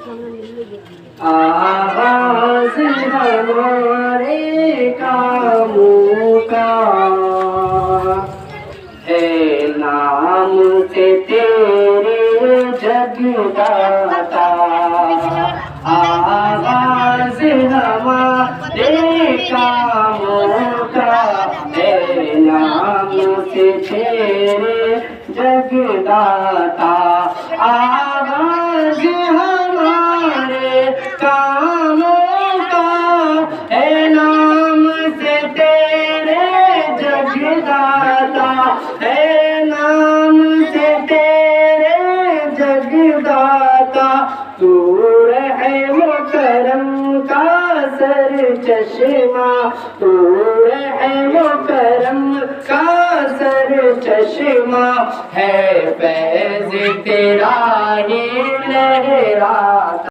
आवाज हमारे कामों का है, नाम से तेरे जगदाता। आवाज हमारे कामों का है, नाम से तेरे जगदाता। आवाज हमारे कामों का है, नाम से तेरे जगदाता है, नाम से तेरे जगदाता। तू है वो करम का सर चश्मा, तू है वो करम का सर चश्मा, है फैज़ तेरा ही लहराता।